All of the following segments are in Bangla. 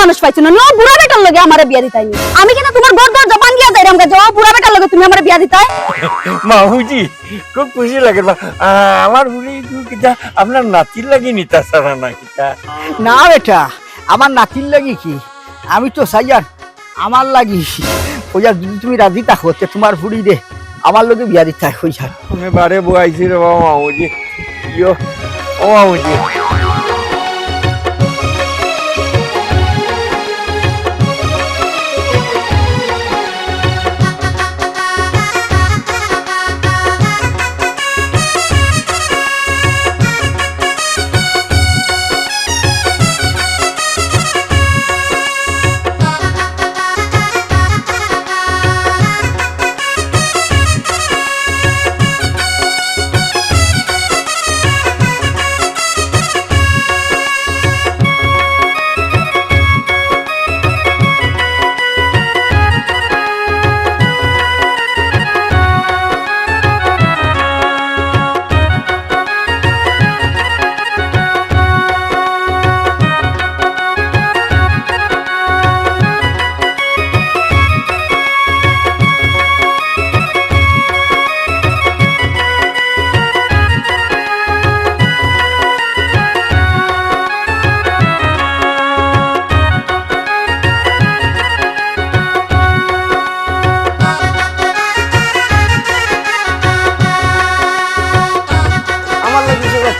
মানুষ পাইছো না ও বুড়া বেটার লগে আমারে বিয়া দিতাই নি আমি কিনা তোমার ঘর দরজা ভাঙ্গিয়া যাইরাম গা যাও বুড়া বেটার লগে তুমি আমারে বিয়া দিতাই মাহুজি খুব খুশি লাগে আমার হুলি কিটা আপনার নাতির লাগি নিতা সারা না কিটা না বেটা আমার নাতির লাগি কি আমি তো চাইয়ার আমার লাগি ওইয়া যদি তুমি রাজি থাকো তোমার ফুড়ি দে আমার লগে বিয়া দিতে হইয়া আমি বারে বয়াইছি রে বাবা মাহুজি ইয়ো ও মাহুজি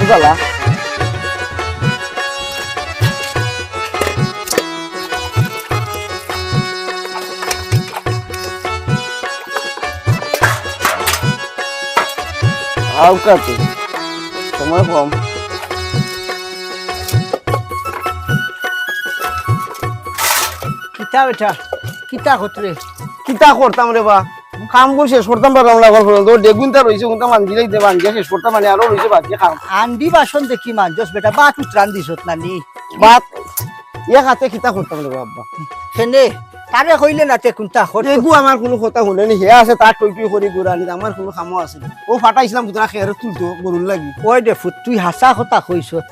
জ্বালা আউকাতে সময় কম কিতা বেটা কিতা হতরে কিতা করতাম রে বা কাম করে শেষ করতাম পারলাম না গল্প তো ডেগুনটা রয়েছে কোনটা মানজি লাইতে মানজি শেষ করতাম মানে আরো রয়েছে বাকি খাম আন্ডি বাসন দেখি মানজস বেটা বাত উত্রান দিছত না নি বাত এক হাতে কিতা করতাম রে বাবা সেনে তারে কইলে না তে কোনটা হত এগু আমার কোনো কথা শুনেনি হে আছে তার টই টই করে গুড়ানি আমার কোনো কামও আছে না ও ফাটাইছিলাম পুতরা খেয়ারে তুলতো গরুর লাগি ওই দে ফুট তুই হাসা কথা কইছত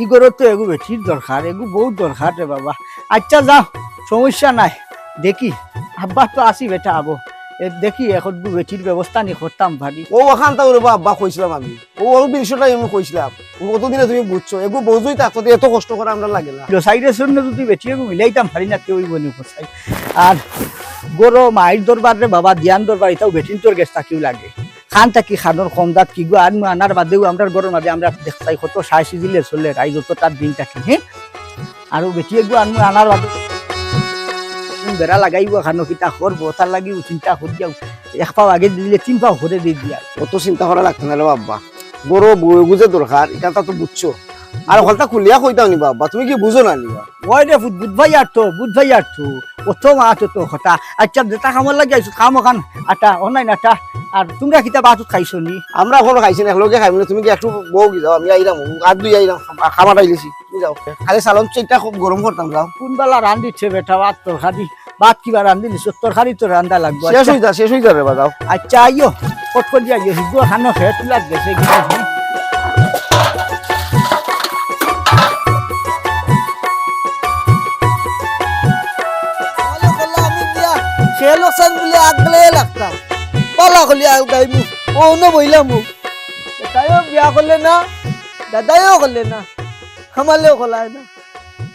ই গরত তো এগু বেঠির দরকার এগু বহুত দরকার রে বাবা আচ্ছা যাও সমস্যা নাই দেখি আব্বা তো আসি বেটা আবো দেখি এখন বেটির ব্যবস্থা নি করতাম ভাবি ও ওখান তাও রে বাবা কইছিলাম আমি ও বিষয়টাই আমি কইছিলাম কতদিনে তুমি বুঝছো এগু বোঝই থাকতো এত কষ্ট করে আমরা লাগে না সাইডের জন্য যদি বেটি এগু মিলাইতাম পারি না কেউই বনি কোথায় আর গরো মায়ের দরবার রে বাবা ধ্যান দরবার এটাও বেটিন তোর গেছ থাকিও লাগে খান থাকি খানোর কম দাঁত কি গো আনু আনার বাদেও আমরা গরম মাঝে আমরা দেখতাই কত সাই সিজিলে চলে রাই যত তার দিন থাকি হ্যাঁ আর বেটি এগু আনু আনার বাদে বেড়া লাগাইব খানো কিতা করবো তার লাগি চিন্তা করিয়াও এক পাও আগে দিলে 3 পাও করে দিয়ে দিয়া অত চিন্তা করা লাগতো না রে বাবা গরো বই বুঝে দরকার এটা তো বুঝছো আর হলটা খুলিয়া কইতাও নি বাবা তুমি কি বুঝো না নিবা ওই রে বুধ ভাই আর তো অত মা তো হতা আচ্ছা যেটা খামর লাগি আইছো খাম খান আটা অনলাইন আটা আর তোমরা কিতা বাতুত খাইছো নি আমরা এখনো খাইছি না একলগে খাইব না তুমি কি একটু বউ কি যাও আমি আইরাম আর দুই আইরাম খামার আইলেছি তুমি যাও খালি সালন চেকটা খুব গরম করতাম যাও কোন বেলা রান্দিছে বেটা ভাত তরকারি ভাত কিবা রান্ধি নিছ তরকারি তো রান্দা লাগবে শেষ হই যা রে বাজাও আচ্ছা আইও কট করে আইও হিগো খানো খেয়ে তুলা গেছে লোকসান বলে আগলে লাগতাম পালা করলে গাইমু ও না বইলাম তাইও বিয়া করলে না দাদাইও করলে না খামালেও খোলায় না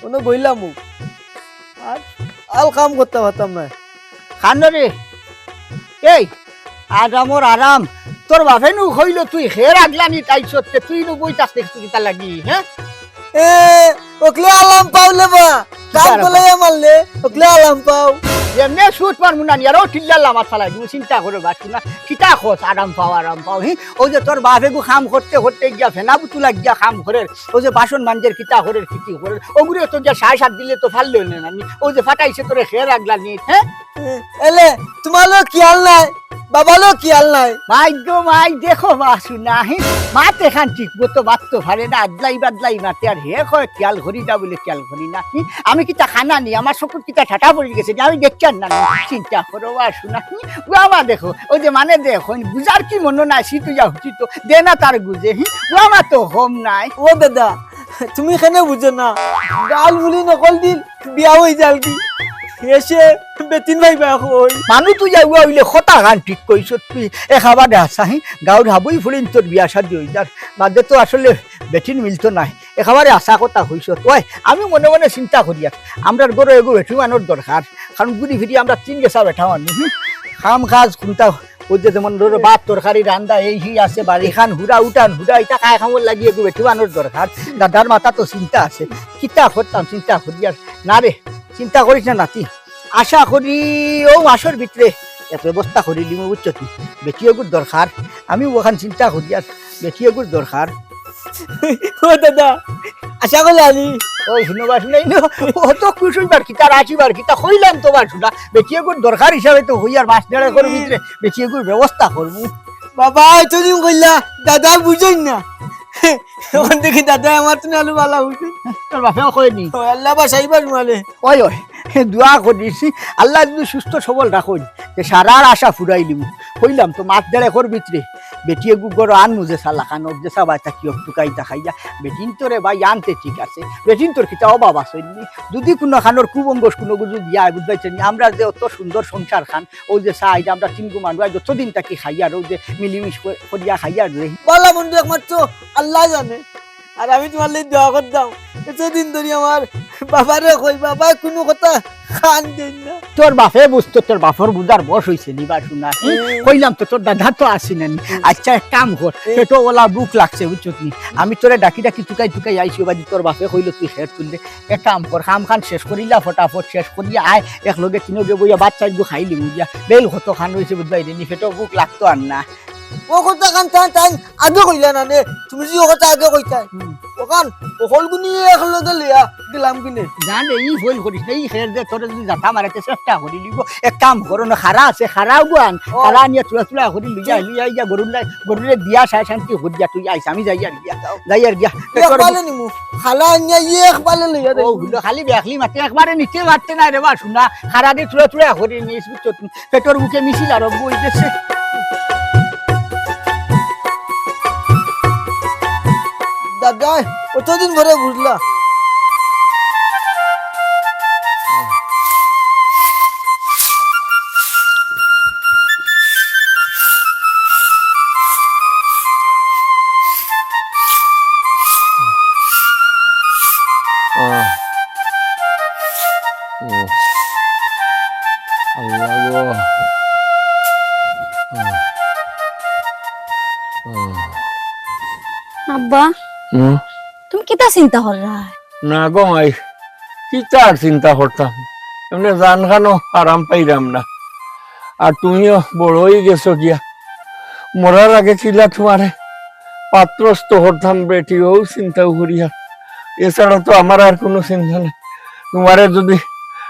ওনো বইলাম আর আল কাম করতে পারতাম না খানো রে এই আরামর আরাম তোর বাপে নু হইল তুই হের আগলানি তাইছত তুই নু বই তাস দেখছি কিতা লাগি হ্যাঁ এ ওকলে আলাম পাওলে বা কাম করলে মারলে ওকলে আলাম পাও এমনি সুট মার মুনানি আর ও টিল্লাল্লা মাথা লাগি চিন্তা করে বাকি না কিতা খোঁজ আরাম পাও হি ওই যে তোর বাপে গু খাম করতে গিয়া ফেনা বুতুলা গিয়া খাম করে ওই যে বাসন মাঞ্জের কিতা করে কিতি করে ওগুলো তো গিয়া 6-7 দিলে তো ফাললে না আমি ওই যে ফাটাইছে তোরে খেয়ে রাখলানি হ্যাঁ এলে তোমারও খেয়াল নাই বাবারও খেয়াল নাই মাই দেখো বাসু না হি মাতে খান ঠিক মতো বাত তো ভারে না আদলাই মাতে আর হে কয় খেয়াল করি না বলে খেয়াল করি না আমি কিতা খানা নি আমার চকুর কিতা ঠাটা পড়ে গেছে আমি দেখছি না চিন্তা করো বাসু না বাবা দেখো ওই যে মানে দেখো বুঝার কি মনে নাই সিটু যা হুচি তো দে না তার গুজে হি বাবা তো হোম নাই ও দাদা তুমি এখানে বুঝো না গাল বুলি নকল দিল বিয়া হয়ে যাল কি এসে বেতিন ভাই বা কই মানুহ তুই যাওয়া হইলে খতা গান ঠিক কইছ তুই এখাবা দেখাহি গাঁৱৰ হাবই ফুলিন তোর বিয়া শাদি হই যার বাদে তো আসলে বেটিন মিলতো নাই একেবারে আশা কথা হইছ তুই আমি মনে মনে চিন্তা করি আমরার গরো এগো বেঠি মানোর দরকার কারণ ঘুরি ফিরি আমরা তিন গেছা বেঠা মানুষ কাম কাজ কোনটা ওই যে যেমন ধরো ভাত তরকারি রান্দা এই হি আছে বাড়ি খান হুড়া উঠান হুড়া এটা খায় খামর লাগি এগো বেঠি মানোর দরকার দাদার মাথা তো চিন্তা আছে কিতা করতাম চিন্তা করি আর না রে চিন্তা করিস না নাতি আশা করি ও মাসের ভিতরে এক ব্যবস্থা করি লিমু বুঝছো তুই বেটিয়েগুর দরকার আমি ওখান চিন্তা করি আর বেটিয়েগুর দরকার ও দাদা আশা করলে আনি ও শুনবা শুনাই না ও তো কুশুইবার কিতা রাখিবার কিতা কইলাম তো বার শুনা বেটিয়েগুর দরকার হিসাবে তো হই আর মাস দেড় করে ভিতরে বেটিয়েগুর ব্যবস্থা করবো বাবা এতদিন কইলা দাদা বুঝই না এখন দেখি দাদা আমার তো আলু বালা হইছে তোর বাপেও কয়নি আল্লাহ বাসাইবার মালে ওই ওই দোয়া করিছি আল্লাহ যদি সুস্থ সবল রাখুন যে সারার আশা ফুরাই লিমু কইলাম তো মাছ দেড় একর ভিতরে বেটিয়ে গুগর আন মুজে সালা খান যে সবাই তাকি টুকাই দেখাইয়া বেটিন তোরে ভাই আনতে ঠিক আছে বেটিন তোর কিতা অভাব আসেনি যদি কোনো খানোর কুবঙ্গস কোনো গুজু দিয়া বুঝবাইছেন আমরা যে অত সুন্দর সংসার খান ওই যে চাই আমরা চিনগু মানুষ যতদিন তাকি খাইয়ার ওই যে মিলিমিশ করিয়া খাইয়ার রে বালা বন্ধু একমাত্র আল্লাহ জানে আর আমি তোমার লাগি দোয়া করতাম এতদিন ধরে আমার বাবারে কই বাবা কোনো কথা খান দেন না তোর বাপে বুঝতো তোর বাপর বুঝার বয়স হয়েছে নিবা শুনা কইলাম তো তোর দাদা তো আসিনি আচ্ছা এক কাম কর পেটো ওলা বুক লাগছে বুঝছো নি আমি তোরে ডাকি ডাকি টুকাই টুকাই আইসি বাদি তোর বাপে কইল তুই শেষ তুললে এক কাম কর খাম খান শেষ করিলা ফটাফট শেষ করিয়া আয় এক লগে তিনগে বইয়া বাচ্চা খাইলি বুঝিয়া বেল কত খান হয়েছে বুঝবাই নি পেটো বুক লাগতো আর না ও কথা কান টান টান আগে কইলা না নে তুমি যে ও কথা আগে কইতা ওখান ওখলগুনি একলগে লিয়া দিলাম কিনে জানে ই ভুল করিস না ই খের দে তোরে যদি জাতা মারাতে চেষ্টা করি লিব এক কাম করো না খারা আছে খারাও গুয়ান খারা নিয়ে তুলা তুলা করি লইয়া ইয়া গরুলে দিয়া সাই শান্তি হরিয়া তুই আইস আমি যাই আর গিয়া এক পালে নিমু খালা আনিয়া এক পালে লিয়া দে ও গুলো খালি দেখলি মাতে একবারে নিতে মারতে না রে বা শুনা খারা দিয়ে তুলা তুলা করি নিস বুঝছো পেটর বুকে মিছিল আর বই দেছে দাদা কতদিন ধরে বুঝলা আব্বা তুমি কিতা চিন্তা কর না গো মাই কি তার চিন্তা করতাম এমনি জান খানো আরাম পাইরাম না আর তুমিও বড় হয়ে গেছো গিয়া মরার আগে ছিলা তোমারে পাত্রস্থ হতাম বেটিও চিন্তাও করিয়া এছাড়া তো আমার আর কোনো চিন্তা নেই তোমারে যদি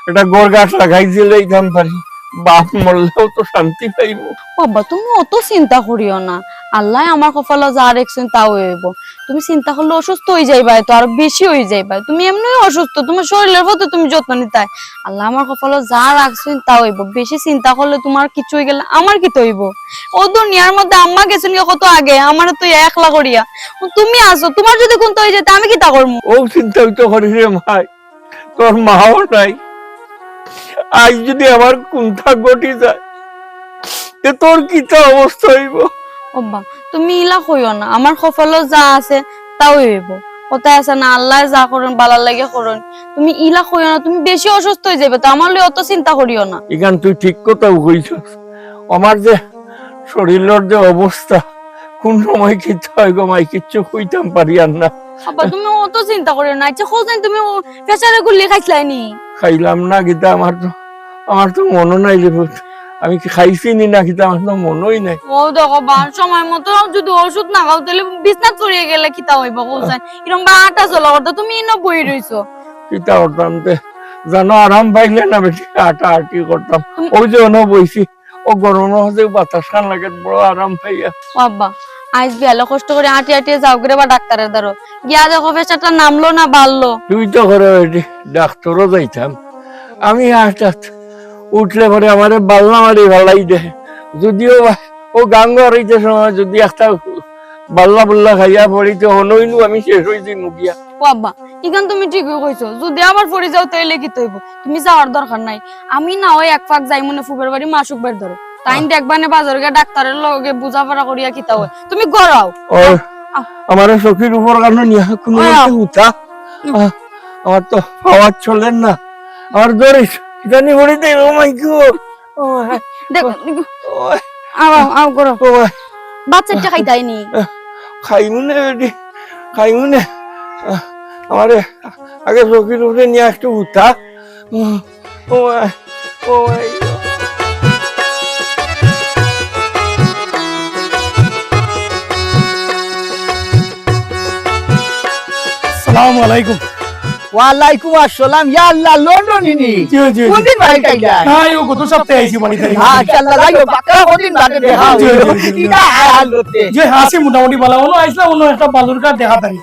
একটা গোড় গাছ লাগাই দিলেইতাম পারি বাপ মরলেও তো শান্তি পাইব বাবা তুমি অত চিন্তা করিও না আল্লাহ আমার কপালে যা রেখছেন তাও হইব তুমি চিন্তা করলে অসুস্থ হয়ে যাইবা তো আরো বেশি হয়ে যাইবা তুমি এমনি অসুস্থ তোমার শরীরের প্রতি তুমি যত্ন নিতে আল্লাহ আমার কপালে যা রাখছেন তাও হইব বেশি চিন্তা করলে তোমার কিছু হয়ে গেলে আমার কি হইব ও দুনিয়ার মধ্যে আম্মা গেছেন কত আগে আমার তো একলা করিয়া তুমি আসো তোমার যদি কোনটা হয়ে যেতে আমি কি তা করবো ও চিন্তা তো করি রে ভাই তোর মাও নাই আজ যদি আমার কুণ্ঠা ঘটি যায় তোর কি তো অবস্থা হইব অব্বা তুমি ইলা কইও না আমার কপালে যা আছে তাও হইব কোথায় আছে না আল্লাহ যা করেন বালার লাগে করেন তুমি ইলা কইও না তুমি বেশি অসুস্থ হয়ে যাবে তো আমার লই অত চিন্তা করিও না এখান তুই ঠিক কথা কইছস আমার যে শরীরের যে অবস্থা কোন সময় কিচ্ছু হয় গো মাই কিচ্ছু কইতাম পারি আর না আব্বা তুমি অত চিন্তা করিও না আচ্ছা খোঁজ নাই তুমি প্রেসারে গুলি খাইছলাইনি খাইলাম না গীতা আমার তো মনও নাই রে আমি কি খাইছি নি না গীতা আমার তো মনই নাই ও দেখো সময় মতো যদি ওষুধ না খাও তাহলে বিছনাত পড়িয়ে গেলে কিতা হইব কোসাই এরকম বা আটা চলা করতে তুমি ইনো বই রইছো কিতা করতাম তে জানো আরাম পাইলে না বেশি আটা আটি করতাম ওই যে অন বইছি ও গরম হতে বাতাস খান লাগে বড় আরাম পাইয়া বাবা আজ বেলা কষ্ট করে আটি আটি যাও করে বা ডাক্তারের দ্বারা গিয়া দেখো প্রেসারটা নামলো না বাড়লো তুই তো করে ডাক্তারও যাইতাম আমি হঠাৎ উঠলে পরে আমার বাল্লা মারি ভালাই দে যদিও ও গাঙ্গর হইতে সময় যদি একটা বাল্লা বুল্লা খাইয়া পড়িতে হনইনু আমি শেষ হইছি মুখিয়া ও আব্বা ইখান তুমি ঠিকই কইছো, যদি আবার পড়ে যাও তাইলে কি তৈব, তুমি যাওয়ার দরকার নাই। আমি না ওই এক ফাঁক যাই মনে ফুবের বাড়ি মাসুক বের ধরো, তাই দেখবানে বাজারে গিয়ে ডাক্তারের লগে বুঝাপড়া করিয়া কিতা হয়, তুমি গড়াও। ওর আমার চোখের উপর কেন নিয়ে কোনো উঠা আমার তো আওয়াজ চলেন না, আমার ধরিস জানি বলি দে। ও মাই গড, ও দেখো আও আও করো, ও বাচ্চাটা খাইতাইনি। খাইমুনে বেটি খাইমুনে, আমারে আগে চোখের উপরে নিয়ে একটু উঠা। ও ও সালাম আলাইকুম। ওয়ালাইকুম আসসালাম। ইয়া আল্লাহ, লন্ডনিনি জি জি কোন দিন বাড়ি আইলা? হ্যাঁ ও গত সপ্তাহে আইছি বাড়িতে। মাশাআল্লাহ, যাইও বাকা কোনদিন বাদে দেখা জি, হইলো। জি, জি। ইটা আলোতে যে হাসি মোটামুটি ভালো হলো, আইসলাম অন্য একটা বালুর কাঠ দেখা তারি।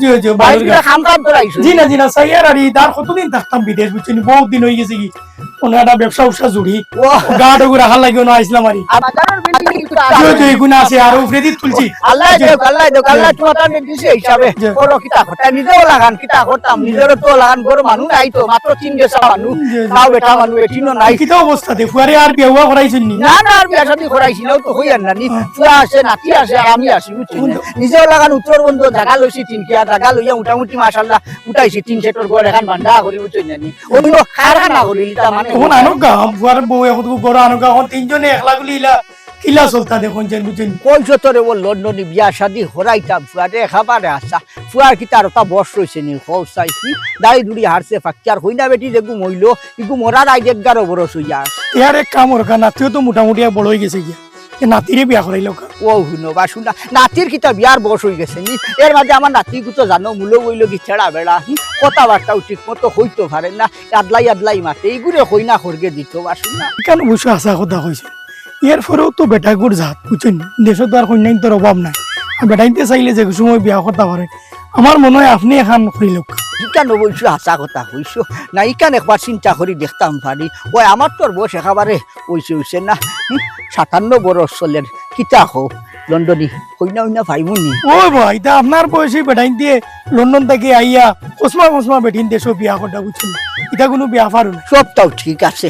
জি জি বালুর বাড়িতে কাঠ। খাম কাম করাইছো? জি না সাইয়ার আর তার কতদিন থাকতাম বিদেশ বুঝছেন, বহুত দিন হয়ে গেছে কি কোনো একটা ব্যবসা উবসা জুড়ি ও গাড় ওগুলো হাল লাগিও না আইসলাম আরি। আমাদের বিল্ডিং একটু জি জি আছে। এগুলো আছে আর উপরে দিয়ে তুলছি। আল্লাহ দেখ, আল্লাহ দেখ, আল্লাহ তোমার টানে দিছে হিসাবে জি। করো কিতা করতা, নিজেও লাগান কিতা করতাম, নিজেরও তো লাগান, গরু মানুষ নাই তো, মাত্র 3 গেছা মানুষ, জি, জি। তাও বেটা মানুষ এটিনো নাই। কিতা অবস্থা দেখো আরে আর বিয়া করাইছেন নি? না না, আর বিয়া শাদী করাইছিল তো হইয়ার না নি, ফুয়া আছে, নাতি আছে, আর আমি আছি বুঝছেন। নিজেও লাগান উত্তর বন্ধ জায়গা লইছি, 3 কিয়া জায়গা লইয়া মোটামুটি মাশাআল্লাহ উঠাইছি, 3 সেটর ঘর এখন বান্ধা করি বুঝছেন নি। অন্য কারখানা করি তা মানে তখন আনুকা বুয়ার বউ এখন বড় আনুকা এখন তিনজনে একলা গুলি ইলা কিলা চলতা দেখুন যেন বুঝছেন। কইছো তোরে ও লন্ডনে বিয়া শাদী হরাইতাম, ফুয়ারে খাবারে আসা, ফুয়ার কি তার ওটা বস রইছে নি, হৌসাই কি দাই দুড়ি হারছে ফাক্কার হইনা বেটি দেখু মইলো ইগু মরার আই 11 বরস হইয়া। ইয়ার এক কাম ওর নাতিও তো মোটামুটি বড় হয়ে গেছে গিয়া, নাতিরে বিয়া করাইল কা। ও শুনো বা শুনা, নাতির কিতা বিয়ার বয়স হয়ে গেছে নি, এর মাঝে আমার নাতি তো জানো মুলো বইলো কি ছেড়া বেড়া, কথাবার্তাও ঠিক মতো হইতো পারে না, আদলাই আদলাই মাতে এইগুলো হই না খরগে দিত বা শুনা। কেন বসে আসা কথা কইছে, এর পরেও তো বেটা গুড় জাত বুঝছেন, দেশে তো আর কন্যাইন তোর অভাব নাই, আর বেটাইতে চাইলে যে সময় বিয়া করতে পারে, আমার মনে হয় আপনি এখন করিল। ইকান বলছো হাসা কথা হইছো না, ইকান একবার চিন্তা করি দেখতাম পারি, ওই আমার তোর বয়স একেবারে হইছে না, 57 বরস চলের কিতা হো লন্ডনী হইনা হইনা ভাইমুনি। ও ভাই তা আপনার বয়সে বেটাইন দিয়ে লন্ডন থেকে আইয়া কসমা বেটিন দেশ বিয়া করতে বুঝছেন, এটা কোনো বিয়া পারো না। সবটাও ঠিক আছে,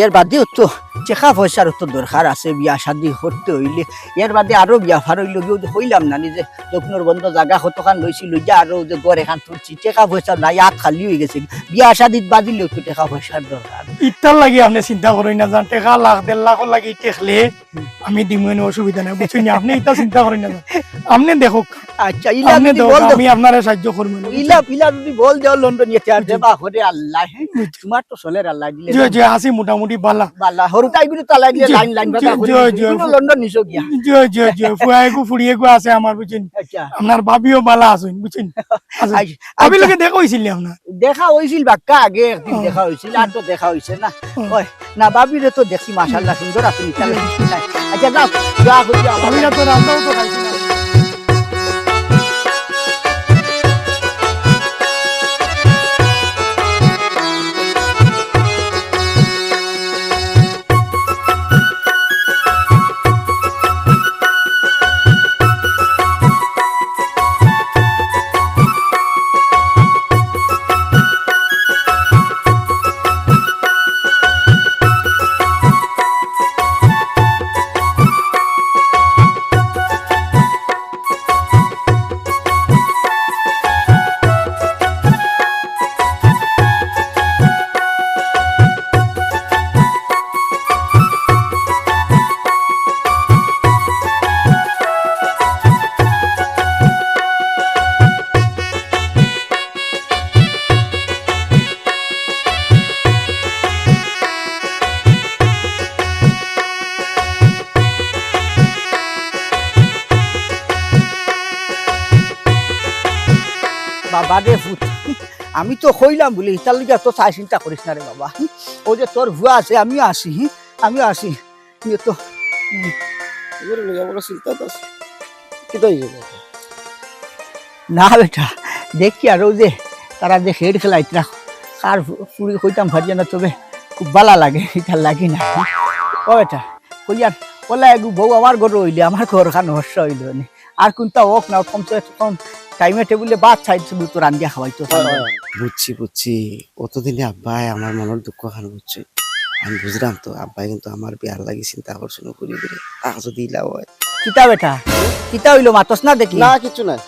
এর বাদেও তো টাকা পয়সার তো দরকার আছে, বিয়া শাদি করতে হইলে এর বাদে আরো বিয়া ফার হইল হইলাম না, নিজে যত্নর বন্ধ জায়গা কতখান লইছি লইয়া আরো যে গড় এখান তুলছি, টাকা পয়সা নাই, হাত খালি হয়ে গেছে, বিয়া শাদিত বাজিলেও তো টাকা পয়সার দরকার। ইটার লাগে আপনি চিন্তা করেন না, যান টাকা লাখ 1.5 লাখ লাগে টেকলে আমি দিমেন, অসুবিধা নাই বুঝছেন, আপনি এটা চিন্তা করেন না, আপনি দেখো আচ্ছা ইলা আপনি যদি দেখো বল আমি আপনারে সাহায্য করবো। ইলা ইলা যদি বল যাও লন্ডন যেতে আর দেবা করে আল্লাহ, তোমার তো চলের আল্লাহ দিলে যে যে আসি মোটামুটি বালা। বালা হরুটাই গুলো তালাই দিয়ে লাইন লাইন বাতা করে লন্ডন নিছো গিয়া। যে ফুয়াইগু ফুড়িয়েগু আছে আমার বুঝছেন, আচ্ছা আপনার ভাবিও বালা আছেন বুঝছেন, আমি লোকে দেখা হয়েছিল আপনার। দেখা হয়েছিল বাক্কা আগে একদিন দেখা হয়েছিল, আর তো দেখা হয়েছে না। ওই না বাবিরে তো দেখছি মাশাআল্লাহ সুন্দর আছে, তাহলে কিছু নাই। আচ্ছা না যা হইছে আমি আমার না তো রান্নাও তো খাইছি না। বাবা রে ভূত, আমি তো কইলাম বলি ইতার লিগে তো চাই চিন্তা করিস না রে বাবা, ও যে তোর ভুয়া আছে আমিও আসি তুই তো এগুলো লইয়া বড় চিন্তা আছে কি তো হইছে না বেটা দেখি আর ও যে তারা যে হেড খেলাইত না কার পুরি কইতাম ভারিয়া না, তবে খুব ভালো লাগে, ইতার লাগি না। ও বেটা কইয়ার বলে বউ আমার ঘর হইলে আমার ঘর খান হর্ষ হইল আর কোনটা হোক না, কমসে কম টাইমে টেবিলে ভাত চাইছো তো রান্ধিয়া খাওয়াইতো বুঝছি বুঝছি অতদিনে আব্বাই আমার মনের দুঃখ খান বুঝছি আমি বুঝলাম তো আব্বাই কিন্তু আমার বিয়ার লাগি চিন্তা করছিল করি করে যদি ইলাও হয় কিতা বেটা কিতা হইলো মাতস না দেখি না কিছু নাই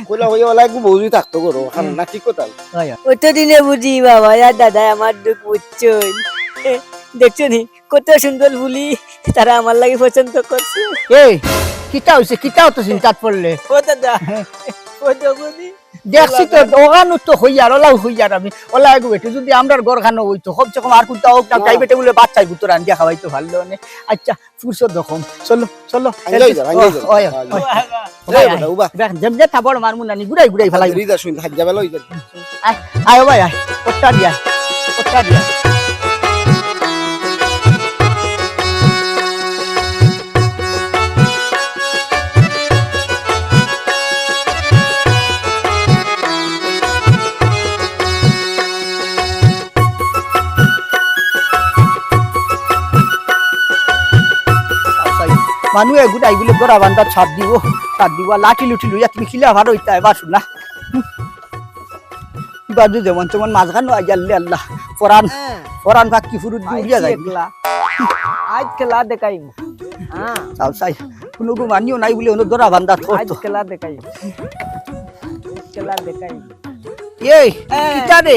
কইলা হইয়া ওলা একটু বউজি থাকতো করো কারণ না ঠিক কথা কত দিনে বুঝি বাবা আর দাদা আমার দুঃখ বুঝছই দেখছো নি কত সুন্দর ফুলি তারা আমার লাগে পছন্দ করছে এই কিতা হইছে কিতা তো চিন্তাত পড়লে ও দাদা ও দেবনি দেখছি তো ওখানো তো হইয়ার ওলাও হইয়ার আমি ওলা একটু বেটে যদি আমরার ঘর খানো হইতো কমসে কম আর কোনটা হোক না টাইমে টেবিলে ভাত চাইবো তো রান্ধিয়া খাওয়াইতো ভালো নে আচ্ছা ফুরসত দেখম চলো চলো আঙ্গাই যা আঙ্গাই যা ওই রে বড় উবা দেখ যেমনে থাবড় মারমু নানি গুড়াই গুড়াই ফেলাই রিদা শুন হাজ যাবে লই যা আয় ভাই আয় কোট্টা দিয়া কোট্টা দিয়া মানুহে গুড়াই গুলো গড়া বান্ধা ছাদ দিব লাঠি লুঠি লইয়া তুমি খিলা ভালো হইতা এবার শুনলা বাজু যেমন তেমন মাছ খানো আইয়াল্লে আল্লাহ ফরান ফরান ভাগ কি ফুরুত উড়িয়া যায় আজ খেলা দেখাইম হ্যাঁ চাও চাই কোনো গো মানিও নাই বলে ono গড়া বান্ধা আজ থতো খেলা দেখাইম খেলা দেখাইম এই কিতা রে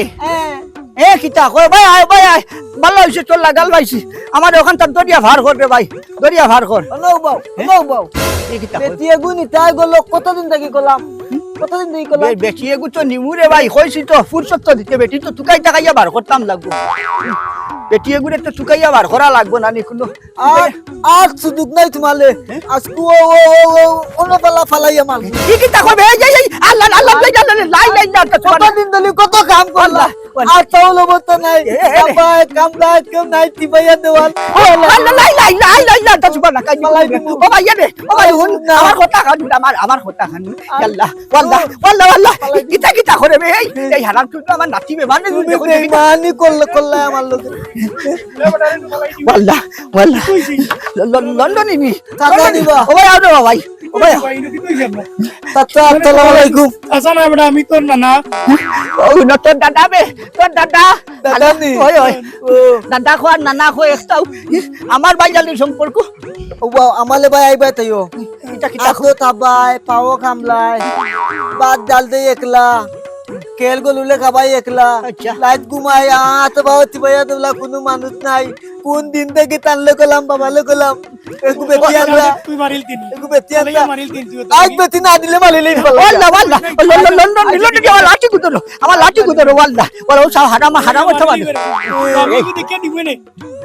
এ কিতা কই ভাই আয় ভালো হইছে চল লাগাল ভাইছি আমার ওখান তার দরিয়া ভার কর রে ভাই দরিয়া ভার কর নৌ বাউ এই কিতা বেটিয়ে গুনি তাই গেল কতদিন থেকে গেলাম কতদিন থেকে গেলাম বেটি এগু তো নিমুরে ভাই কইছি তো ফুরসত তো দিতে বেটি তো তুকাই টাকাইয়া বার করতাম লাগবো বেটি এগুরে তো তুকাইয়া বার করা লাগবো না নি কোনো আর সুযোগ নাই তোমালে আজকে কোনো বেলা ফালাইয়া মাল কি কিতা কবে এই আল্লাহ আল্লাহ লাই না তো কতদিন ধরে কত কাম করলা আর চাউল বতো নাই কামলা কেউ নাই তিবাইয়া দেওয়াল আল্লাহ লাই না তো সুবহান কাই ও ভাই রে ও ভাই হুন আমার কথা খান আমার কথা খান আল্লাহ আল্লাহ কিতা করে বে এই হারাম তুই আমার নাচিবে মানে মানি করলে আমার লোক আল্লাহ লন্ডনে নি টাকা দিবা ও ভাই আও ভাই ও ভাই আসসালামু আলাইকুম আসা না বেটা আমি তোর নানা ও না তোর দাদা বে তোর দাদা দাদা নি ওই দাদা খোয়া নানা খো একটাও আমার ভাইজালির সম্পর্ক ও আমালে ভাই আইবা তাইও এটা কিতা আখো তাবাই পাও খামলাই বাদ ডাল দে একলা কেল গলুলে খাবাই একলা আচ্ছা। লাইট ঘুমাই আত বাও তিবাইয়া দেবলা কোনো মানুষ নাই কোন দিন থেকে টানলে গেলাম বাবালে গেলাম একু বেটি আনলা তুই মারিল তিনি একু বেটি আনলা মারিল তিন তুই আজ বেটি না দিলে মারিলেই ওয়াল্লাহ লন্ডন আমার লাঠি গুদরো ওয়াল্লাহ ওরা সব হারাম কথা বলে আমি কি দেখে দিবে না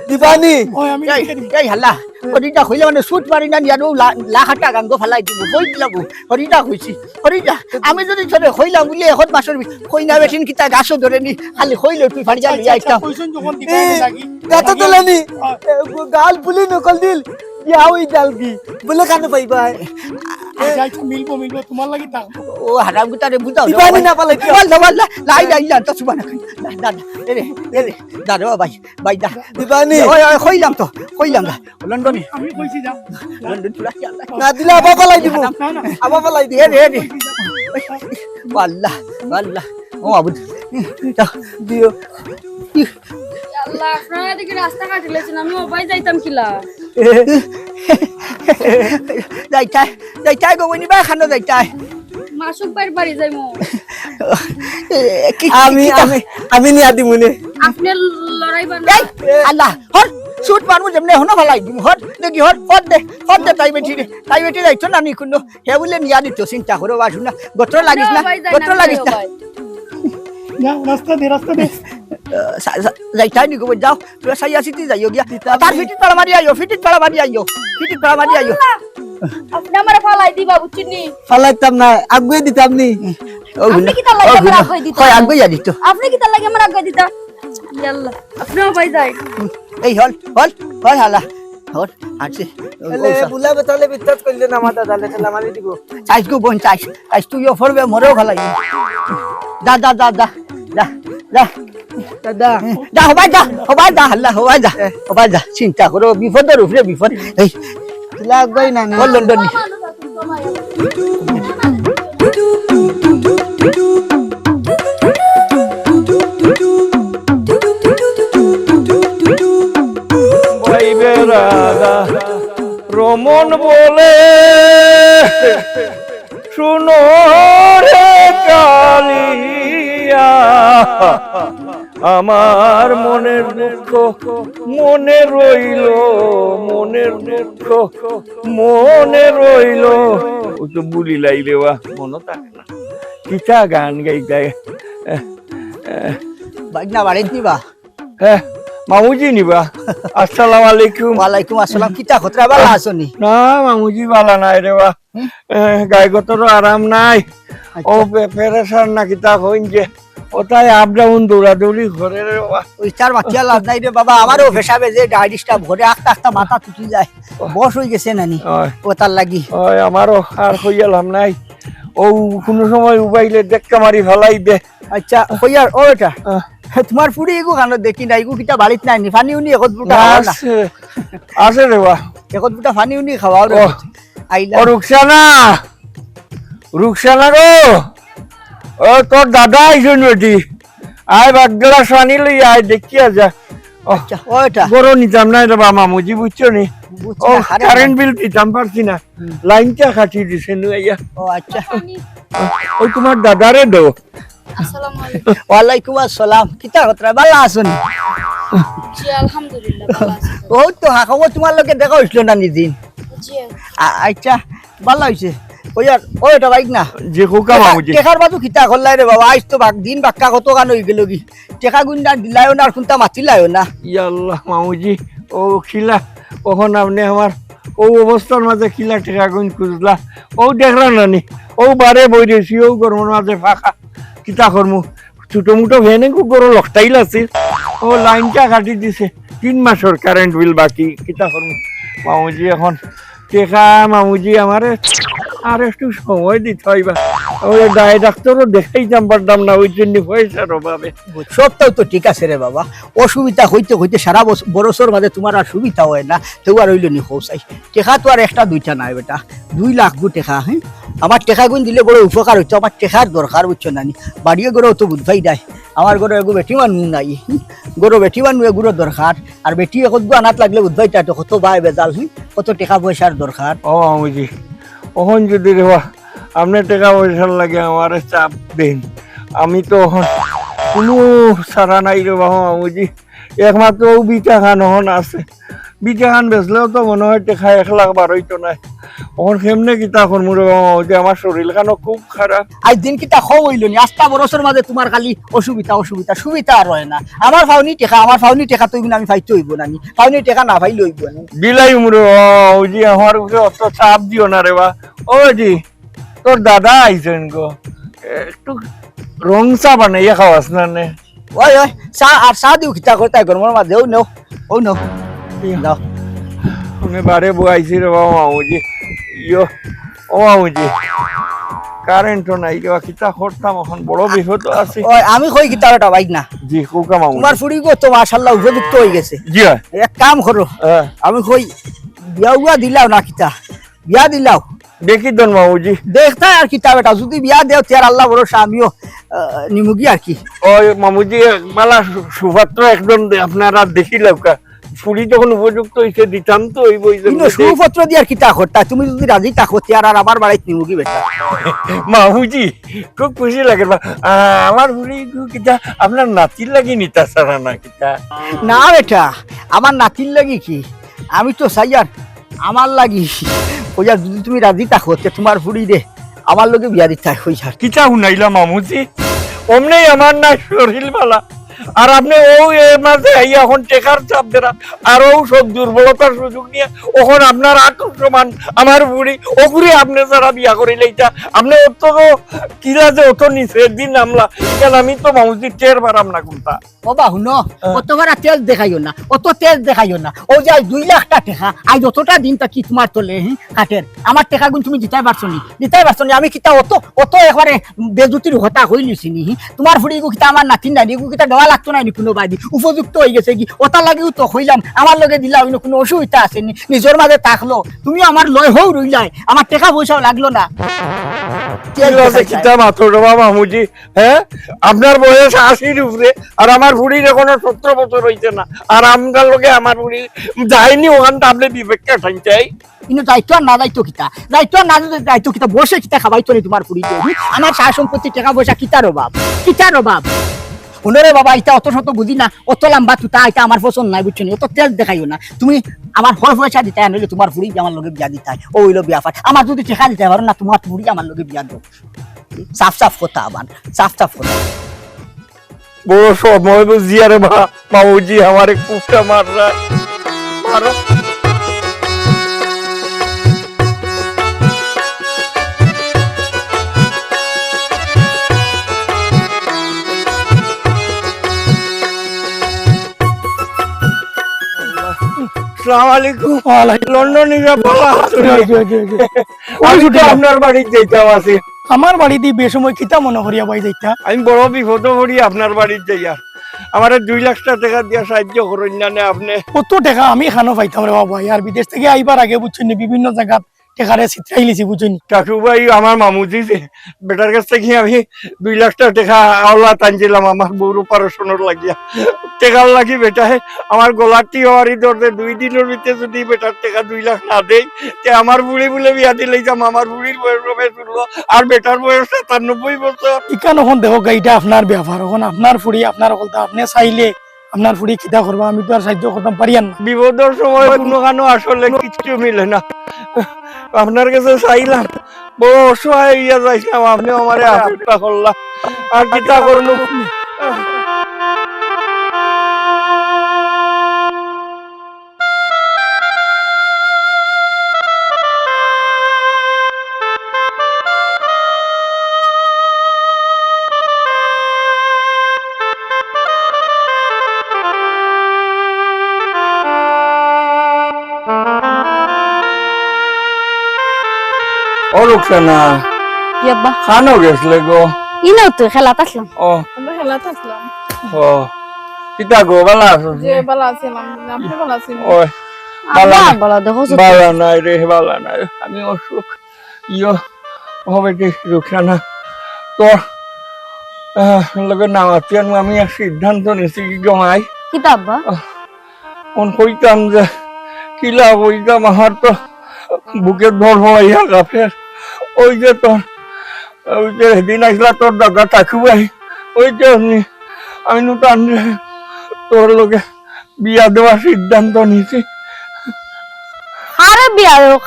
দিবানি ওই আমি দেখে দিব এই হাল্লা হরিটা কইলে মানে সুট মারি না নিয়ানো লাখাটা গাঙ্গ ফালাই দিব কই দিলাম হরিটা কইছি হরিটা আমি যদি চলে কইলাম বলি এখন মাসের কই না বেটিন কিতা গাছও ধরে নি খালি কইলে তুই ফাড়ি যাবি আইতাম কইছন যখন দিবে লাগি গাতো তোলানি গাল পুলি নকল দিল ইয়াও ই ডাল কি বলে কানে পাইবা যাইছো মিলবো তোমার লাগি তা ও হারাম গুতারে বুঝাও দিবানি না পালাই ওয়াল্লাহ লাই তো সুবহান দাদা এরে দাদা ভাই দা দিবানি ওই কইলাম না লন্ডনে আমি কইছি যা লন্ডন তুই না দিলে আবা পালাই দিব না না আবা পালাই দিব রে আল্লাহ ও আবুদ দিও আল্লাহ আপনারা এদিকে রাস্তা কাটিলেছেন আমি ওবাই যাইতাম কিলা যাইতাই গো বনি বা খানো যাইতাই মাসুক বাইর বাড়ি যাইমু আমি নিয়া দিমুনে আপনি লড়াই বানা আল্লাহ হর শুট মারমু যেমনে হনো ভালাই দিম হর দেখি হর দে তাই বেটি যাইছো না নি কুনো হে বলে নিয়া দিত চিন্তা করো বাসু না গত্র লাগিস না যা রাস্তা দে যাইতাই নি গো যাও তুই সাই আসিতি যাইও গিয়া তার ফিটিট পাড়া মারি আইও আপনি আমারে ফালাই দিবা বুঝছিনি ফালাইতাম না আগুয়ে দিতাম নি আপনি কি তার লাগে আমার আগুয়ে দিতা কই আগুয়ে দিত আপনি কি তার লাগে আমার আগুয়ে দিতা আল্লাহ আপনি ওবাই যাই এই হল হালা হল আছে এলে বুলা বেতালে বিত্তাত কইলে না মাথা দালে খেলা মারি দিব চাইস গো বোন চাইস তুইও ফরবে মরেও ভালাই দা দাদা হবাই দা আল্লাহ হবাই দা চিন্তা করো বিপদের উপরে বিপদ এই লাগবাই না লন্ডন মানুষ আছে, তোমায়। মন বলে শুনো রে কালিয়া, আমার মনের দুঃখ মনে রইল, মনের দুঃখ মনে রইল। ও তো বুলি লাইলে বা মনে থাকে না কিতা গান গাই গায়। বাইনা বাড়িত নিবা? হ্যাঁ মামুজি নিবা। আসসালামু আলাইকুম। ওয়ালাইকুম আসসালাম। কিতা খতরা বালা আছনি? না মামুজি বালা নাই রে বা, গায়গতর আরাম নাই। ও পেরেশান না কিতা হইন যে ওটাই আপ ডাউন দৌড়াদৌড়ি ঘরে রে বা। ওই চার বাচ্চা লাভ নাই রে বাবা, আমারও ভেসাবে যে ডায়াবেটিসটা ভরে আস্তে আস্তে মাথা টুটি যায়, বস হয়ে গেছে নানি ও তার লাগি। ওই আমারও আর হইয়ালাম নাই, ও কোনো সময় উবাইলে দেখা মারি ফেলাই দে। আচ্ছা কইয়ার ও এটা তোমার পুরি এগু খানো দেখি না, এগু কিটা বাড়িত নাই নি? ফানি উনি একত বুটা খাওয়া না? আছে আছে রে বা। একত বুটা ফানি উনি খাওয়াও রে আইলা। ও রুকসানা, রুকসানা গো, ও তোর দাদা আইসন বেটি, আয় বাগলা সানি লই আয় দেখিয়া যা। আচ্ছা ও এটা গরো নিতাম না রে বা মামুজি, বুঝছো নি? ও কারেন্ট বিল দিতাম পারছি না, লাইনটা কাটি দিছে নুইয়া। ও আচ্ছা ওই তোমার দাদারে দো। আসসালামু আলাইকুম। ওয়ালাইকুম আসসালাম। কিতা খতরা বালা আছনি? জি আলহামদুলিল্লাহ ভালো আছি। ও তো হাকাবো তোমার লগে দেখা হইছিল না নিদিন? জি আচ্ছা ভালো হইছে। কইয়ার ও এটা বাইক না যে কোকা মামুজি টেকার বাজু কিতা করলাই রে বাবা? আইস তো দিন বাক্কা কত গান হয়ে গেল কি, টেকা গুন্ডা দিলাইও না আর কোনটা মাতিলাইও না। ইয়াল্লাহ মামুজি, ও খিলা কখন আপনি আমার ও অবস্থার মাঝে খিলা টেকা গুণ খুঁজলা, ও দেখলা নানি ও বারে বই দিয়েছি, ও গরমের মাঝে ফাঁকা কিতা করমু, ছোট মুটো ভেনে গরু লকটাইল আছে, ও লাইনটা কাটি দিছে, 3 মাসের কারেন্ট বিল বাকি, কিতা করমু মামুজি এখন টেকা মামুজি আমারে আর একটু সময় দিতে হইবা, ওই ডাক্তারও দেখাইতাম পারতাম না ওই জন্য পয়সার অভাবে। সবটাও তো ঠিক আছে রে বাবা, অসুবিধা হইতে হইতে সারা বছর মাঝে তোমার আর সুবিধা হয় না, তেও আর হইল নি খোসাই। টেকা তো আর একটা দুইটা নাই বেটা, 2 লাখ গু টেকা। হ্যাঁ আমার টেকা গুণ দিলে বড় উপকার হইতো, আমার টেকার দরকার বুঝছো নানি। বাড়িয়ে গড়েও তো বুঝবাই নাই, আমার ঘরে এগো বেটি মানুষ নাই, গরো বেটি মানুষ এগুলো দরকার, আর বেটি এখন আনাত লাগলে বুঝবাই তো কত বাই বেজাল, কত টাকা পয়সার দরকার। ও মামুজি ওখান যদি রে আপনার টাকা পয়সার লাগে আমার চাপ দেন, আমি তো কোনো সারা নাই রে বাবা মামুজি, একমাত্র বিটা খান ওখান আছে, বিটা খান বেচলেও তো মনে হয় টেকা 1 লাখ বারোইতো নাই, ওখান কেমনে কিতা করমু রে বাবা মামুজি, আমার শরীর খানো খুব খারাপ। আজ দিন কিটা কম হইল নি, 8টা বছর মাঝে তোমার খালি অসুবিধা অসুবিধা, সুবিধা আর হয় না। আমার ফাউনি টেকা তো আমি ফাইতে হইব না, ফাউনি টেকা না ফাইলে হইব না। বিলাই মুরে ওজি আমার উপরে অত চাপ দিও না রে বা। ও জি তোর দাদা আইছেন গো, একটু রং চা বানাইয়া খাওয়াস না নে? ওই ওই চা আর চা দিও কিতা করতে গরমের মাঝে, ও নেও ও নেও দাও। আমি বারে বইছি রে বাবা মামুজি, ইয়ো ও মামুজি কারেন্টও নাই রে বা, কিতা করতাম এখন, বড় বিপদ আছে। ওই আমি কই কিতা ওটা বাইক না, জি কোকা মামুজি। তোমার ফুড়ি গো তো মাশাআল্লাহ উপযুক্ত হয়ে গেছে। জি হয় এক কাম করো, হ্যাঁ আমি কই বিয়া দিলাও না কিতা, বিয়া দিলাও দেখি দন মামুজি। দেখতা আর কিতা বেটা, যদি বিয়া দেও তার আল্লাহ ভরসা, আমিও নিমুগি আর কি। ওই মামুজি মালা সুপাত্র একদম আপনারা দেখি লৌকা, ফুড়ি যখন উপযুক্ত হয়েছে দিতাম তো ওই বই। কিন্তু সুপত্র দিয়ে আর কিতা করতা, তুমি যদি রাজি থাকো তার আর আমার বাড়াইতে নিমুগি বেটা। মাহুজি খুব খুশি লাগে বা, আমার ফুড়ি কিতা আপনার নাতির লাগি নিতা সারা না কিতা? না বেটা আমার নাতির লাগি কি, আমি তো চাই আর আমার লাগি, কইয়া যদি তুমি রাজি থাকো তোমার ফুড়ি দে আমার লগে বিয়া দিতে কইয়া। কিতা শুনাইলা মামুজি, অমনেই আমার না শরীর বালা, আর আপনি ও মাঝে এখন টেকার চাপ দেরা, আর ও সব দুর্বলতার সুযোগ নিয়ে ওখন আপনার আক্রমণ আমার বুড়ি ও বুড়ি আপনি যারা বিয়া করিলে এটা আপনি অত কিরা যে অত নিচে দিন নামলা, কেন আমি তো মামুজি টের পারাম না কোনটা। বাবা শুনো, অতবার তেজ দেখাইও না, অত তেজ দেখাইও না। ও যে 2 লাখ টাকা আজ অতটা দিন কি তোমার তোলে কাটের, আমার টাকা গুণ তুমি দিতে পারছো নি, আমি কিতা অত অত একবারে বেজুতির হতা হইলিছি নি। তোমার ফুড়ি কিতা আমার নাতিন নাই, কিতা দেওয়া লাগতো না কোনো বাদি উপযুক্ত হয়ে গেছে কি ওটা লাগেও তো হইলাম আমার লগে দিলা হইলো কোনো অসুবিধা আসেনি নিজের মাঝে থাকলো তুমি আমার লয় হও রইলাই আমার টাকা পয়সাও লাগলো না কিতা মাত্র বাবা মামুজি, হ্যাঁ আপনার বয়স 80-র উপরে আর আমার বুড়ির এখনো 17 বছর হইছে না, আর আমগার লগে আমার বুড়ি যায়নি ওখানটা আপনি বিবেককে ঠানচাই। কিন্তু দায়িত্ব আর না দায়িত্ব কিতা দায়িত্ব আর না দায়িত্ব কিতা বসে কিতা খাবাই তো তোমার পুরি আমার সার সম্পত্তি টাকা পয়সা কিতার অভাব ওনরে বাবা এটা অত শত বুঝি না অত লম্বা তুতা এটা আমার পছন্দ নাই বুঝছো অত তেল দেখাইও না তুমি আমার হর পয়সা দিতে নইলে তোমার পুরি আমার লগে বিয়া দিতে ও হইলো বিয়া ফাট আমার যদি টাকা দিতে পারো না তোমার পুরি আমার লগে বিয়া দাও সাফ কথা আবার সাফ কথা বড় সময় বুঝি আরে মামুজি আমার কুফটা মাররা মারা। আসসালামু আলাইকুম। লন্ডন আপনার বাড়িতে যেতাম আছে। আমার বাড়িতে বেসময় কিতা মনে করিয়া বাই যাইতা আমি বড় বিপদ করি আপনার বাড়িতে যাইয়া আমার 2 লাখ টাকা দিয়া সাহায্য করেন না আপনি। কত টাকা আমি খানো পাইতাম রে বাবা আর বিদেশ থেকে আইবার আগে বুঝছেন বিভিন্ন জায়গা টেকারে চিত্রাই লিছি বুঝছেন। কাকু ভাই আমার মামুজি যে বেটার কাছ থেকে আমি 2 লাখ টাকা আওলা টানছিলাম আমার বউর অপারেশনের লাগিয়া টেকার লাগি বেটায় আমার গলাটি হওয়ারই ধরতে 2 দিনের ভিতরে যদি বেটার টাকা 2 লাখ না দেই তে আমার বুড়ি বলে বিয়া দিলেই যাম। আমার বুড়ির বয়স হবে 16 আর বেটার বয়স 97 বছর। ইকান এখন দেখো গাইটা আপনার ব্যাপার এখন আপনার ফুড়ি আপনার কথা আপনি চাইলে আপনার ফুড়ি খিদা করবা আমি তো আর সাহায্য করতাম পারিয়ান না। বিপদের সময় কোনো কানো আসলে কিছু মিলে না, আপনার কাছে চাইলাম বড় অসহায় হইয়া যাইছিলাম আপনি আমার আফিফটা করলাম আর কিতা করলো। ও রুকসানা কি আব্বা খানো গেছলে গো? ইনাও তো খেলাত আসলাম। ও আমরা খেলাতে আসলাম। ও কিতা গো ভালো আছো? যে ভালো আছিলাম, আপনি ভালো আছেন? ওই আব্বা বলা দেখো তো। ভালো নাই রে, ভালো নাই, আমি অসুখ ইয়ো হবে কি রুকসানা তোর লগে নামাতিয়ান আমি এক সিদ্ধান্ত নিয়েছি কি জমাই কিতা আব্বা কোন কইতাম যে কিলা কইতাম আমার তো বুকের ধর হইয়া গাফের ওই যে তোর ওই যে সেদিন আসলা তোর দাদা কাকু ভাই ওই যে আমি নতুন তোর লগে বিয়া দেওয়ার সিদ্ধান্ত নিয়েছি।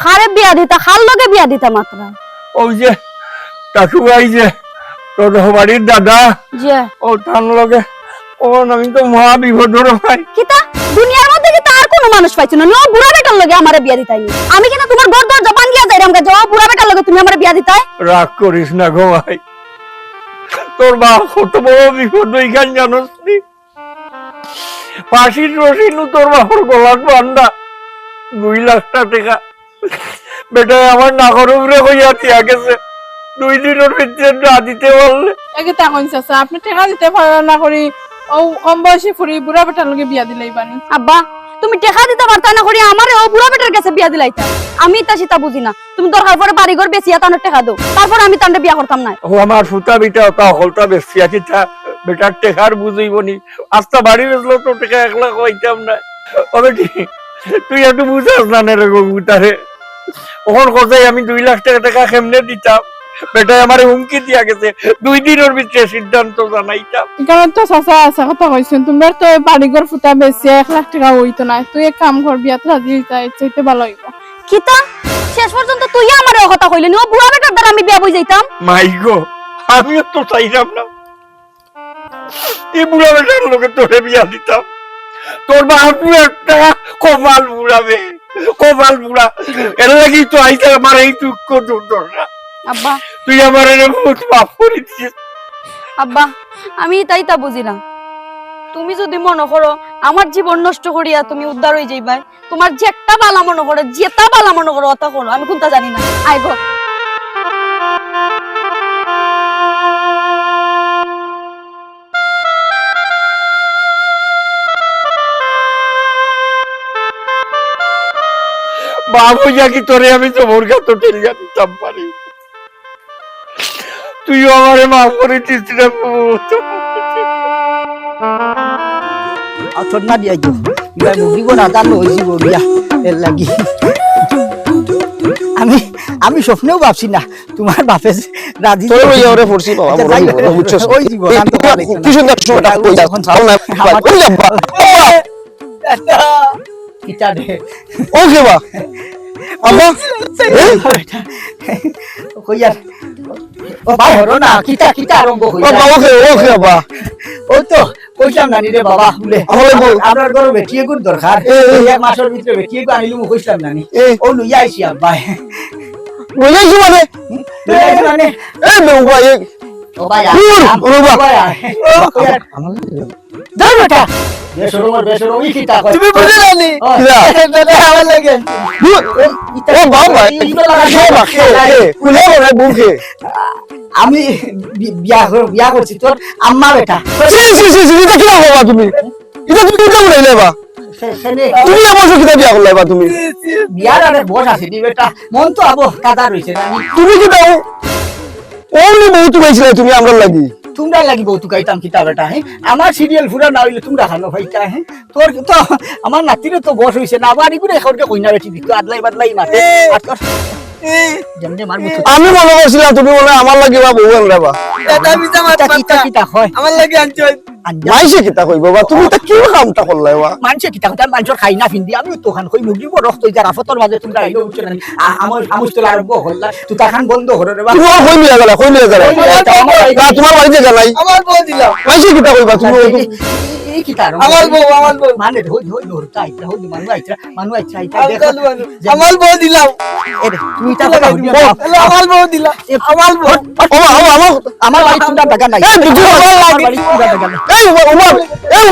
খারে বিয়া দিতা খার লগে বিয়া দিতা মাত্র ওই যে কাকু ভাই যে তোর বাড়ির দাদা যে ও তার লগে ও আমি তো মহা বিপদর ভাই। কিতা দুনিয়ার মধ্যে কি তার কোনো মানুষ পাইছ না ও বুড়া বেটার লগে আমারে বিয়া দিতাই আমি কেন তোমার ঘর দরজা ভাঙ্গিয়া যাই আমগা যাও বুড়া বেটার লগে তুমি আমারে বিয়া দিতাই। রাগ করিস না গো ভাই, তোর মা কত বড় বিপদ ওইখান জানোস নি? ফাঁসির রসিনু তোর বাবার গলার বান্ধা 2 লাখ টাকা বেটায় আমার নাগর উপরে হইয়া দিয়া গেছে 2 দিনের ভিতরে না দিতে বললে। একে তা কইছে স্যার আপনি টাকা দিতে পারেন না করি ও কম বয়সী ফুরি বুড়া বেটার লগে বিয়া দিলেই বানি। আব্বা তুমি টাকা দিতে পারতা না করি আমারে ও বুড়া বেটার কাছে বিয়া দিলাইতা আমি তা সেটা বুঝি না। তুমি দরকার পড়ে বাড়ি ঘর বেচিয়া তার টাকা দাও তারপর আমি তান্ডে বিয়া করতাম না। ও আমার সুতা বিটা তা হলটা বেশি আছে তা বেটার টেকার বুঝইব নি আস্তা বাড়ি বেচলো তো টাকা 1 লাখ হইতাম না। ওবে তুই একটু বুঝাস না রে গগুতারে ওর কথাই আমি 2 লাখ টাকা কেমনে দিতাম বেটায় আমার হুমকি দিয়া গেছে 2 দিনের ভিতরে সিদ্ধান্ত জানাইতাম। এখানে তো চাচা আছে কথা কইছেন তুমি তো বাড়ি ঘর ফুটা বেশি 1 লাখ টাকা হইতো না তুই এক কাম কর বিয়াত রাজি হইতাই চাইতে ভালো হইব। কিতা শেষ পর্যন্ত তুই আমারে ও কথা কইলি ও বুড়া বেটার দ্বারা আমি বিয়া বই যাইতাম। মাইগো আমিও তো চাইলাম না এই বুড়া বেটার লোকে তোরে বিয়া দিতাম। তোর বাপু একটা কপাল বুড়াবে কপাল বুড়া এর লাগি তো আইতে আমার এই দুঃখ দুর্দশা। আব্বা তুই আমার বহুত মাফ করে দিস। আব্বা আমি তাই তা বুঝি না তুমি যদি মনে করো আমার জীবন নষ্ট করিয়া তুমি উদ্ধার হয়ে যাইবাই তোমার যে একটা বালা মনে করো যেটা বালা মনে করো অতা করো আমি কোনটা জানি না আই গো। বাবু কি তোরে আমি তো ভোরকা তো টেলিয়া দিতাম পারি, তুইও আমারে মাফ করে দিস রে পুত। আতর না দিয়া যাও ইয়া মুগিব না জানো হইছি বলিয়া এর লাগি আমি স্বপ্নেও ভাবছি না তোমার বাপে রাজি তোর ওই ওরে পড়ছি বাবা আচ্ছা, বড় যাই হোক, বড় বুঝছস ওই জীবন, আর তো ভালো লাগছে না। কি সুন্দর সময়টা কই যা এখন ছাড়ো না আমার- কই আব্বা কিটা দে ও কে বা আব্বা কইয়া ও ভাই হরো না কিটা আরম্ভ ও হইয়া বাবা ও কে আব্বা ও তো কইতাম না রে বাবা বলে আমার বউ। আমরা ঘর বেটিয়ে গুণ দরকার এই এক মাসের ভিতরে বেটিয়ে গু আনিলু কইতাম না নি এ। ও লইয়া আইছি আব্বা বলেছি মানে লইয়া আইছি মানে এই বেউবা এই ও ভাই দূর, ও বাবা। দাও বেটা বেসরম ই কিটা কয় তুমি বুঝে জানি দাদা আমার লাগে ও বাবা খে বা খে কুলে বলে বুকে আমি বিয়া করছি তোর আম্মা বেটা সি সি সি সি এটা কি বাবা তুমি এটা তুমি কিটা বলে বা সেনে তুমি আমার সাথে কিটা বিয়া করলে বা তুমি বিয়ার আরে বস আছে দি বেটা মন তো আবো কাদা রইছে না তুমি কি দাও ওলি বহুত পাইছিলে তুমি আমরা লাগি তোমরা লাগি বহুত গাইতাম কিতা বেটা হ্যাঁ আমার সিরিয়াল ফুরা না হইলে তোমরা খানো ভাইটা হ্যাঁ তোর তো আমার নাতিরে তো বস হইছে না বাড়ি করে এখনকে কইনা বেটি দিত আদলাই বাদলাই মাতে যেমনে মারবো আমি মনে করছিলাম তুমি বলে আমার লাগি বা বউ আনলে বা দাদা আমি জামাত কিতা কিতা হয় আমার লাগে আনছো মাইছে কিটা কইব বা তুমি তা কি কামটা করলে বা মানুষে কিতা কথা মানুষের খাই না ফিন্দি আমি তো খান কই মুগি বড় রক্ত যা রাফতর মাঝে তোমরা আইলো উঠছে না আমার আমুস তোলা আরম্ভ হল্লা তুই তাখান বন্ধ করে রে বা তুমি আর কই নিয়ে গেলা না তোমার বাড়িতে গেলাই আমার বউ দিলাম মাইছে কিটা কইবা তুমি এই কিতা আমার বউ মানে হই হই ধরতা আইতা হই মানু আইতা আইতা দেখো আমার বউ দিলাম তুমি তা কথা হইবি না আমার বউ দিলাম আমার বউ আমার বাড়ি তোমরা টাকা নাই এই দুটো আমার বাড়ি তোমরা টাকা নাই এই ওমর এই